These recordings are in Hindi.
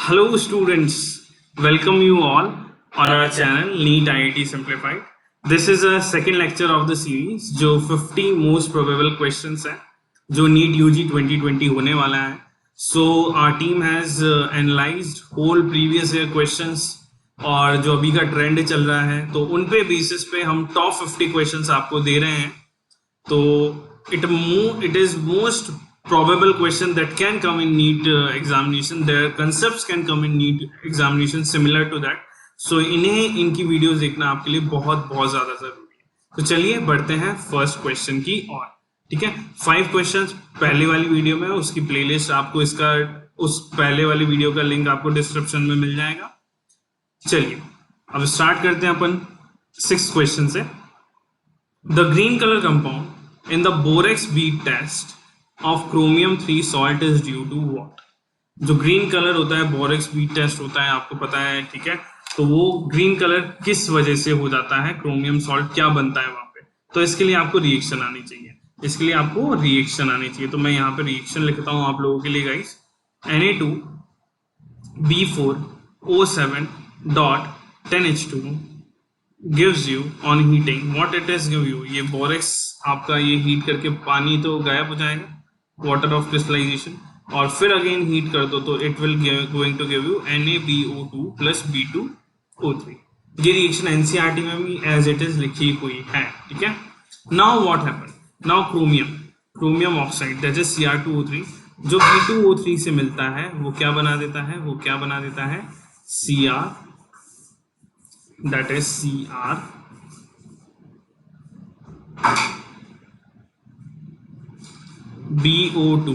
Hello students, welcome you all on our channel NEET IIT Simplified. This is a second lecture of the series जो 50 most probable questions है जो NEET UG 2020 होने वाला है. So our team has analyzed whole previous year questions और जो अभी का ट्रेंड चल रहा है तो उन पे बेसिस पे हम टॉप 50 क्वेश्चंस आपको दे रहे हैं. तो it is most probable question that can come in NEET examination. Their concepts can come in NEET examination similar to that. So इनकी वीडियोस देखना आपके लिए बहुत बहुत ज्यादा जरूरी है. तो चलिए बढ़ते हैं फर्स्ट क्वेश्चन की ओर. ठीक है, 5 क्वेश्चंस पहले वाली वीडियो में, उसकी प्लेलिस्ट आपको इसका उस पहले वाली वीडियो का लिंक आपको डिस्क्रिप्शन में मिल जाएगा. चलिए अब स्टार्ट करते हैं अपन 6th क्वेश्चन से. The green colour compound in the borax bead test of chromium 3 salt is due to what? जो ग्रीन कलर होता है बोरेक्स बीट टेस्ट होता है, आपको पता है. ठीक है, तो वो ग्रीन कलर किस वजह से हो जाता है, क्रोमियम सॉल्ट क्या बनता है वहां पे. तो इसके लिए आपको रिएक्शन आनी चाहिए, तो मैं यहाँ पे रिएक्शन लिखता हूँ आप लोगों के लिए guys. Na2B4O7 dot 10H2 gives you on heating what it is give you. ये बोरेक्स आपका ये हीट करके पानी तो गायब हो जाएगा, वाटर ऑफ क्रिस्टलाइजेशन, और फिर अगेन हीट कर दो तो it will going to give you NaBO2 plus B2O3. ये रिएक्शन एनसीईआरटी में भी एज इट इज लिखी हुई है. ठीक है, now what happen, now chromium oxide that is Cr2O3 जो B2O3 से मिलता है वो क्या बना देता है, Cr, that is Cr BO2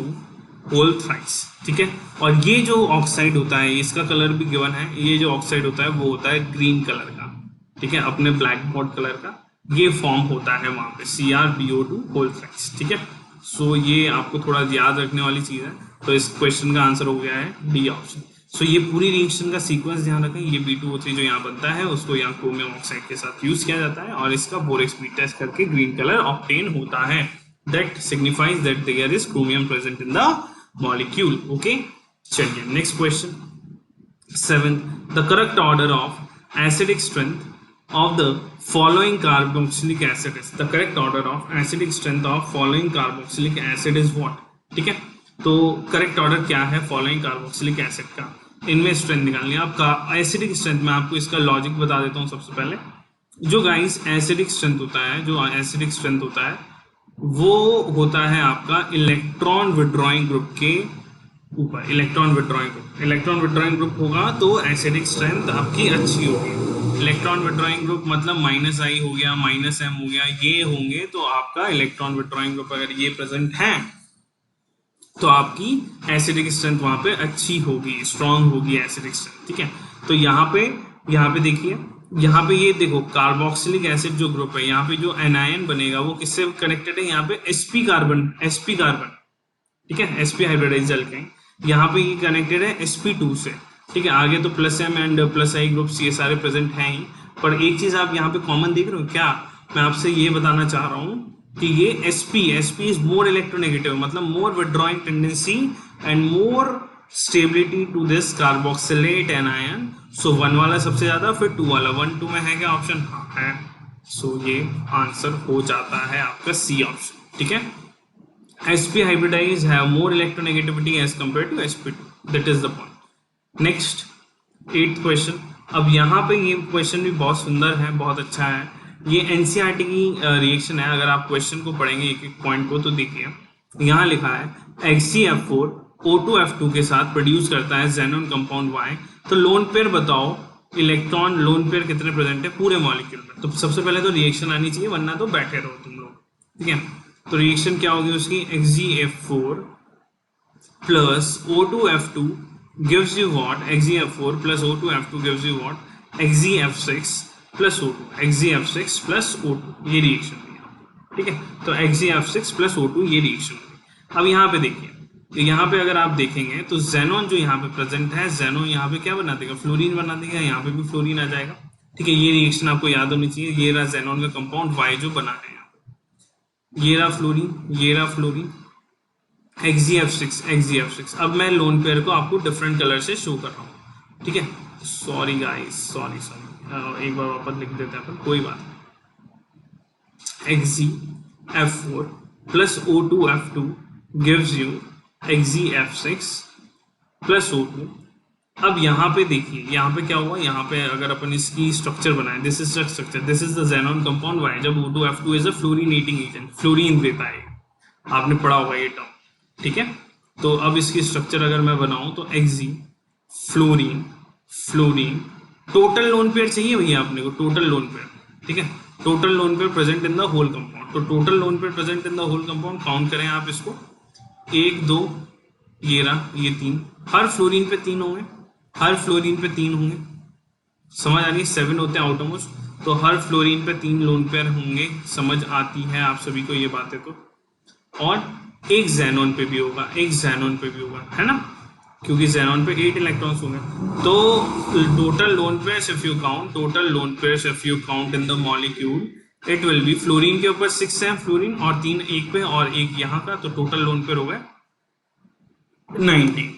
whole thrice. ठीक है, और ये जो ऑक्साइड होता है इसका कलर भी गिवन है. ये जो ऑक्साइड होता है वो होता है ग्रीन कलर का. ठीक है, अपने ब्लैक बोर्ड कलर का ये फॉर्म होता है वहां पे CrBO2 होल थ्राइस. ठीक है, सो ये आपको थोड़ा याद रखने वाली चीज है. तो इस क्वेश्चन का आंसर हो गया है डी ऑप्शन. सो ये पूरी रिएक्शन का सीक्वेंस ध्यान रखें. ये B2O3 जो यहाँ बनता है उसको यहाँ क्रोमियम ऑक्साइड के साथ यूज किया जाता है और इसका बोरेक्स बीट टेस्ट करके ग्रीन कलर ऑब्टेन होता है. That signifies that there is chromium present in the molecule. Okay, चलिए next question. 7th, the correct order of acidic strength of the following carboxylic acid is. The correct order of acidic strength of following carboxylic acid is what? ठीक है, तो करेक्ट ऑर्डर क्या है फॉलोइंग कार्बोक्सिलिक एसिड का, इनमें स्ट्रेंथ निकालनी है आपका. एसिडिक स्ट्रेंथ में आपको इसका लॉजिक बता देता हूँ. सबसे पहले जो गाइस एसिडिक स्ट्रेंथ होता है वो होता है आपका इलेक्ट्रॉन विड्रॉइंग ग्रुप के ऊपर. इलेक्ट्रॉन विड्रॉइंग ग्रुप होगा तो एसिडिक स्ट्रेंथ आपकी अच्छी होगी. इलेक्ट्रॉन विड्रॉइंग ग्रुप मतलब -I हो गया, -M हो गया, ये होंगे तो आपका इलेक्ट्रॉन विड्रॉइंग ग्रुप अगर ये प्रेजेंट है तो आपकी एसिडिक स्ट्रेंथ वहां पे अच्छी होगी, स्ट्रांग होगी एसिडिक स्ट्रेंथ. ठीक है, तो यहाँ पे देखिए, यहाँ पे ये देखो कार्बोक्सिलिक एसिड जो ग्रुप है, यहाँ पे जो एनायन बनेगा वो किससे कनेक्टेड है, यहाँ पे sp कार्बन. ठीक है, sp हाइब्रिडाइज एल्काइन, यहाँ पे ये कनेक्टेड है sp2 से. ठीक है, आगे तो +M एंड +I ग्रुप्स ये सारे प्रेजेंट हैं ही, पर एक चीज आप यहाँ पे कॉमन देख रहे हो क्या, मैं आपसे ये बताना चाह रहा हूँ कि ये sp इज मोर इलेक्ट्रोनेगेटिव, मतलब more withdrawing tendency and more stability to this carboxylate anion. So 1 वाला सबसे ज्यादा, फिर 2 वाला. 1 2 में है क्या ऑप्शन? हाँ है. सो ये आंसर हो जाता है आपका सी ऑप्शन. ठीक है, sp hybridise have more electronegativity as compare to sp2. That is the point. Next 8th question. अब यहाँ पे ये क्वेश्चन भी बहुत सुंदर है, बहुत अच्छा है. ये एनसीईआरटी की रिएक्शन है. अगर आप क्वेश्चन को पढ़ेंगे एक एक पॉइंट को तो देखिए यहाँ लिखा है HCl4 O2F2 के साथ प्रोड्यूस करता है जेनोन कंपाउंड Y. तो लोन पेयर बताओ, इलेक्ट्रॉन लोन पेयर कितने प्रेजेंट है पूरे मॉलिक्यूल में. तो सबसे पहले तो रिएक्शन आनी चाहिए, वरना तो बैठे रहो तुम लोग. ठीक है, तो रिएक्शन क्या होगी उसकी, HgF4 plus O2F2 gives you what, HgF4 plus O2F2 gives you what, HgF6 plus O2, ये रिएक्शन हुई. ठीक है, तो HgF6 प्लस O2 ये रिएक्शन हुई. अब यहाँ पे देखिए, तो यहाँ पे अगर आप देखेंगे तो जेनोन जो यहाँ पे प्रेजेंट है, जेनोन यहाँ पे क्या बना देगा, फ्लोरीन बना देगा. यहाँ पे भी फ्लोरीन आ जाएगा. ठीक है, ये रिएक्शन आपको याद होनी चाहिए. ये रहा जेनोन का कंपाउंड Y जो बना है यहाँ पे, ये रहा फ्लोरीन, HgF6. अब मैं लोन पेयर को आपको डिफरेंट कलर से शो कर रहा हूँ. ठीक है, सॉरी गाइस, सॉरी एक बार वापस लिख देते हैं अपन, कोई बात नहीं। XeF4 plus O2F2 gives you XeF6 plus O2। अब यहाँ पे देखिए, यहाँ पे क्या हुआ, यहाँ पे अगर अपन इसकी स्ट्रक्चर बनाए, this is the structure, this is the xenon compound Y, जब O2F2 is a fluorinating agent, fluorine देता है, आपने पढ़ा होगा ये टर्म, ठीक है। तो अब इसकी स्ट्रक्चर अगर मैं बनाऊं तो Xe fluorine fluorine, total lone pair चाहिए भैया अपने को, टोटल लोन पेयर, ठीक है, total lone pair present in the whole compound. तो total lone pair present in the whole compound count करें आप इसको, 1 2 ये रहा, ये 3, हर फ्लोरीन पे 3 होंगे, हर फ्लोरीन पे 3 होंगे, समझ आ रही है, 7 होते हैं आउटमोस्ट, तो हर फ्लोरीन पे 3 लोन पेयर होंगे, समझ आती है आप सभी को ये बातें तो। और एक ज़ेनॉन पे भी होगा, एक ज़ेनॉन पे भी होगा, है ना, क्योंकि ज़ेनॉन पे 8 इलेक्ट्रॉन्स होंगे। तो total lone pairs if you count, total lone pairs if you count in the molecule, it will be, fluorine के ऊपर 6 है फ्लोरीन और 3 एक पे और एक यहाँ का, तो टोटल लोन पेयर हो गए 19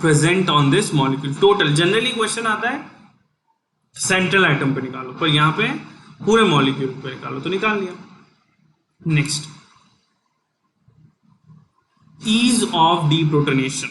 present on this molecule total. Generally question आता है सेंट्रल आइटम पे निकालो, पर यहाँ पे पूरे मॉलिक्यूल पे निकालो, तो निकाल लिया। Next, ease of deprotonation.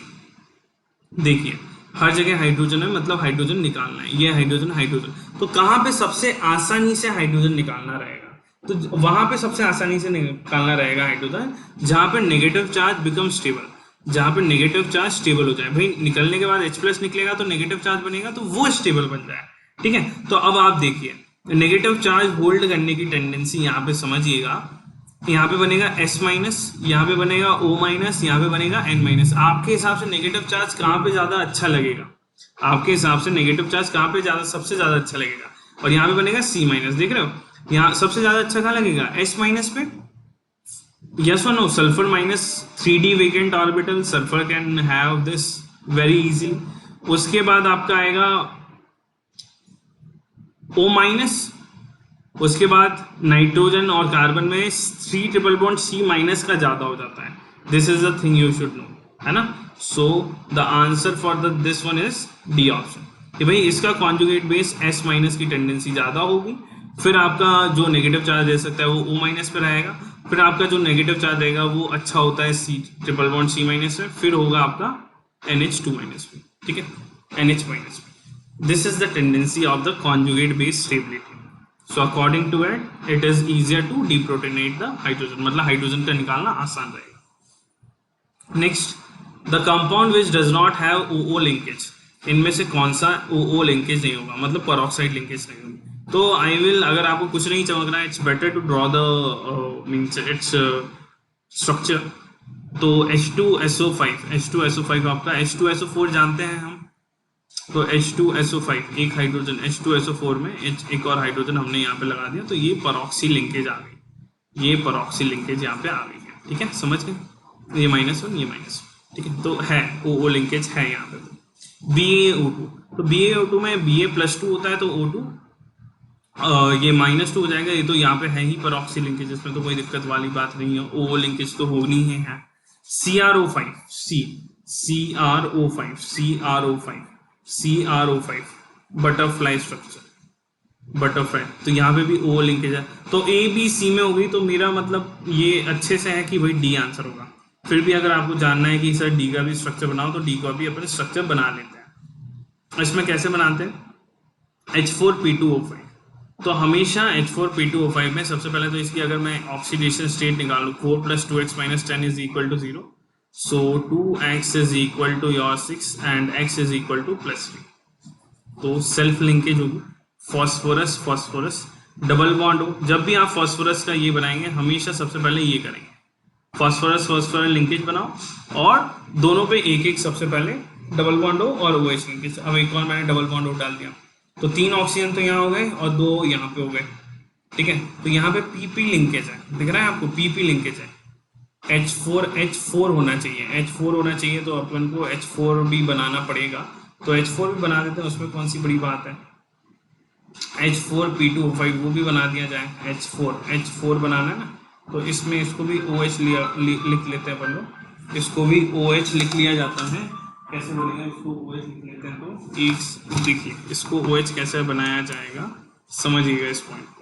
देखिए हर जगह हाइड्रोजन है, मतलब हाइड्रोजन निकालना है, ये हाइड्रोजन हाइड्रोजन, तो कहाँ पे सबसे आसानी से हाइड्रोजन निकालना रहेगा, तो वहां पे सबसे आसानी से निकालना रहेगा हाइड्रोजन जहां पे नेगेटिव चार्ज बिकम स्टेबल, जहां पे नेगेटिव चार्ज स्टेबल हो जाए। भाई निकलने के बाद H+ निकलेगा तो नेगेटिव चार्ज बनेगा, तो वो स्टेबल बन जाए, ठीक है। तो अब आप देखिए नेगेटिव चार्ज होल्ड करने की टेंडेंसी यहाँ पे समझिएगा, यहाँ पे बनेगा S-, यहाँ पे बनेगा O-, यहाँ पे बनेगा N-। आपके हिसाब से नेगेटिव चार्ज कहाँ पे ज्यादा अच्छा लगेगा, आपके हिसाब से नेगेटिव चार्ज कहाँ पे ज्यादा सबसे ज्यादा अच्छा लगेगा, और यहाँ पे बनेगा C-, देख रहे हो, यहाँ सबसे ज्यादा अच्छा कहाँ लगेगा, S- पे। यस और no, sulphur minus 3D vacant orbital, sulphur can have this very easy. उसके बाद आपका आएगा O-, उसके बाद नाइट्रोजन और कार्बन में 3 ट्रिपल बॉन्ड C- का ज्यादा हो जाता है, this is the thing you should know, है ना। So the answer for this one is D option, कि भाई इसका कॉन्जुगेट बेस S- की टेंडेंसी ज्यादा होगी, फिर आपका जो नेगेटिव चार्ज दे सकता है वो O- पे रहेगा, फिर आपका जो नेगेटिव चार्ज रहेगा वो अच्छा होता है C ट्रिपल बॉन्ड C- में, फिर होगा आपका NH2- पे, ठीक है, NH- पे। This is the tendency of the conjugate base stability. So according to it, it is easier to deprotonate the hydrogen, मतलब हाइड्रोजन का निकालना आसान रहेगा। Next, the compound which does not have OO linkage, इनमें से कौन सा OO लिंकेज नहीं होगा, मतलब पेरोक्साइड लिंकेज नहीं होगी। तो आई विल, अगर आपको कुछ नहीं चमक रहा है, it's better to draw the means its structure. तो H2SO5 आपका, H2SO4 जानते हैं हम, तो H2SO5 एक हाइड्रोजन, H2SO4 में एक और हाइड्रोजन हमने यहाँ पे लगा दिया, तो ये परऑक्सी लिंकेज आ गई, ये परऑक्सी लिंकेज यहाँ पे आ गई है, ठीक है, समझ गए, ये -1 ये -1, ठीक है, तो है OO लिंकेज है यहाँ पे। BaO2, तो BaO2 में Ba+2 होता है, तो O2 ये -2 हो जाएगा, ये तो यहाँ पे है ही परऑक्सी लिंकेज, इसमें तो कोई दिक्कत वाली बात नहीं है, OO लिंकेज तो होनी ही है। CRO5 बटरफ्लाई स्ट्रक्चर, बटरफ्लाई, तो यहाँ पे भी O लिंकेज है, तो A B C में हो गई, तो मेरा मतलब ये अच्छे से है कि भाई D आंसर होगा। फिर भी अगर आपको जानना है कि सर D का भी स्ट्रक्चर बनाओ, तो D का भी अपन स्ट्रक्चर बना लेते हैं। इसमें कैसे बनाते हैं, H4P2O5, तो हमेशा H4P2O5 में सबसे पहले तो इसकी अगर मैं ऑक्सीडेशन स्टेट निकालूं, 4 + 2x - 10 = 0, so 2x = your 6 and x = +3, तो सेल्फ लिंकेज होगी, फॉस्फोरस फॉस्फोरस डबल बॉन्ड हो, जब भी आप फॉस्फोरस का ये बनाएंगे हमेशा सबसे पहले ये करेंगे, फॉस्फोरस फॉस्फोरस लिंकेज बनाओ और दोनों पे एक एक सबसे पहले डबल बॉन्ड हो और OH लिंकेज। अब एक और मैंने डबल बॉन्ड हो डाल दिया, तो 3 ऑक्सीजन तो यहाँ हो गए और 2 यहाँ पे हो गए, ठीक है। तो यहाँ पे PP लिंकेज है, दिख रहा है आपको, PP लिंकेज है, H4 होना चाहिए, H4 होना चाहिए, तो अपन को H4 भी बनाना पड़ेगा, तो H4 भी बना देते हैं, उसमें कौन सी बड़ी बात है। H4P2O5 वो भी बना दिया जाए, H4 बनाना है ना, तो इसमें इसको भी OH लिख लेते हैं अपन लोग, इसको भी OH लिख लिया जाता है, कैसे बोलेंगे इसको OH लिख लेते हैं। तो एक देखिए इसको OH कैसे बनाया जाएगा, समझिएगा इस पॉइंट को।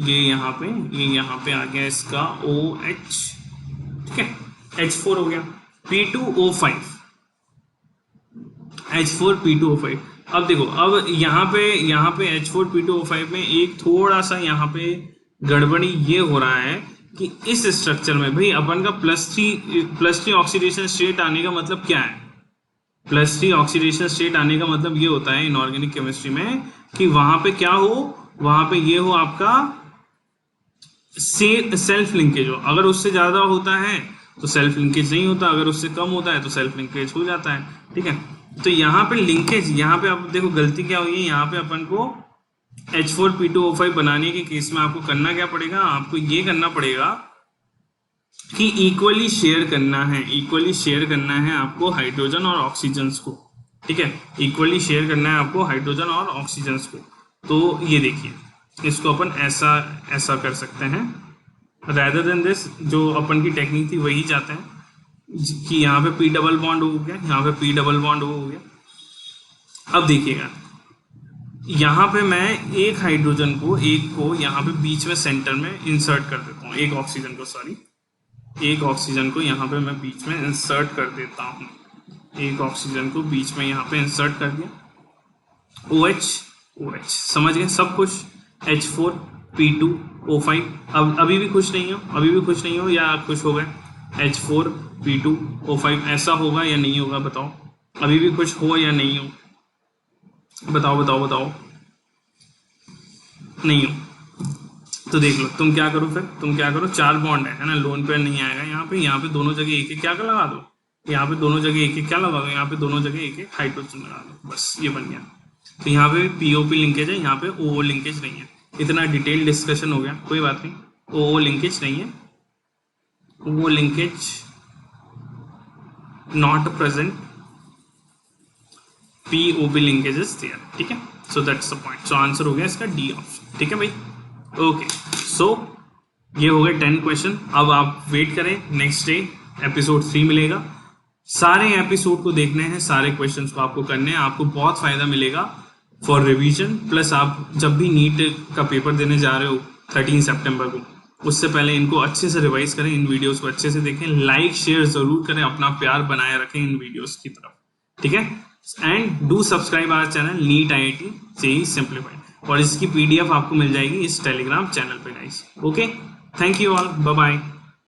ये यहाँ पे आ गया इसका OH, ठीक है, H4 हो गया, P2O5, H4P2O5। अब देखो, अब यहाँ पे H4P2O5 में एक थोड़ा सा यहाँ पे गड़बड़ी ये हो रहा है कि इस स्ट्रक्चर में भाई अपन का +3 ऑक्सीडेशन स्टेट आने का मतलब क्या है। +3 ऑक्सीडेशन स्टेट आने का मतलब ये होता है इनऑर्गेनिक केमिस्ट्री में कि वहां पे क्या हो, वहां पे ये हो आपका सेल्फ लिंकेज हो। अगर उससे ज्यादा होता है तो सेल्फ लिंकेज नहीं होता, अगर उससे कम होता है तो सेल्फ लिंकेज हो जाता है, ठीक है। तो यहाँ पे लिंकेज, यहाँ पे आप देखो गलती क्या हुई है, यहाँ पे अपन को H4P2O5 बनाने के केस में आपको करना क्या पड़ेगा, आपको ये करना पड़ेगा कि इक्वली शेयर करना है आपको हाइड्रोजन और ऑक्सीजन को, ठीक है, इक्वली शेयर करना है आपको हाइड्रोजन और ऑक्सीजन को। तो ये देखिए इसको अपन ऐसा कर सकते हैं, rather than this जो अपन की टेक्निक थी वही चाहते हैं कि यहाँ पे P डबल बॉन्ड हो गया, यहाँ पे P डबल बॉन्ड हो गया। अब देखिएगा यहाँ पे मैं एक हाइड्रोजन को यहाँ पे बीच में सेंटर में इंसर्ट कर देता हूँ, एक ऑक्सीजन को यहाँ पे मैं बीच में इंसर्ट कर देता हूँ, एक ऑक्सीजन को बीच में यहाँ पे इंसर्ट कर दिया, OH समझ गए सब कुछ, H4P2O5। अब अभी भी खुश नहीं हो या खुश हो गए, H4P2O5 ऐसा होगा या नहीं होगा बताओ, अभी भी खुश हो या नहीं हो, बताओ नहीं हो तो देख लो तुम क्या करो, फिर तुम क्या करो, 4 बॉन्ड है ना, लोन पेयर नहीं आएगा यहाँ पे दोनों जगह एक क्या लगा दो, यहाँ पे दोनों जगह एक क्या लगा दो, यहाँ पे दोनों जगह एक हाइड्रोजन लगा दो, बस ये बन गया। तो यहाँ पे POP लिंकेज है, यहाँ पे OO लिंकेज नहीं है। इतना डिटेल डिस्कशन हो गया, कोई बात नहीं, OO लिंकेज नहीं है, OO linkage not present, POP linkage is there, ठीक है। So that's the point, so answer हो गया इसका D ऑप्शन, ठीक है भाई। ओके, सो ये हो गए 10 क्वेश्चन। अब आप वेट करें, नेक्स्ट डे एपिसोड 3 मिलेगा। सारे एपिसोड को देखने हैं, सारे क्वेश्चंस को आपको करने हैं, आपको बहुत फायदा मिलेगा फॉर रिवीजन। प्लस आप जब भी नीट का पेपर देने जा रहे हो 13 सितंबर को, उससे पहले इनको अच्छे से रिवाइज करें, इन वीडियोस को अच्छे से देखें, लाइक शेयर जरूर करें, अपना प्यार बनाए रखें इन वीडियोस की तरफ, ठीक है। And do subscribe our channel NEET IIT JEE simplified, और इसकी PDF आपको मिल जाएगी इस टेलीग्राम चैनल पे guys. Okay, thank you all, bye bye.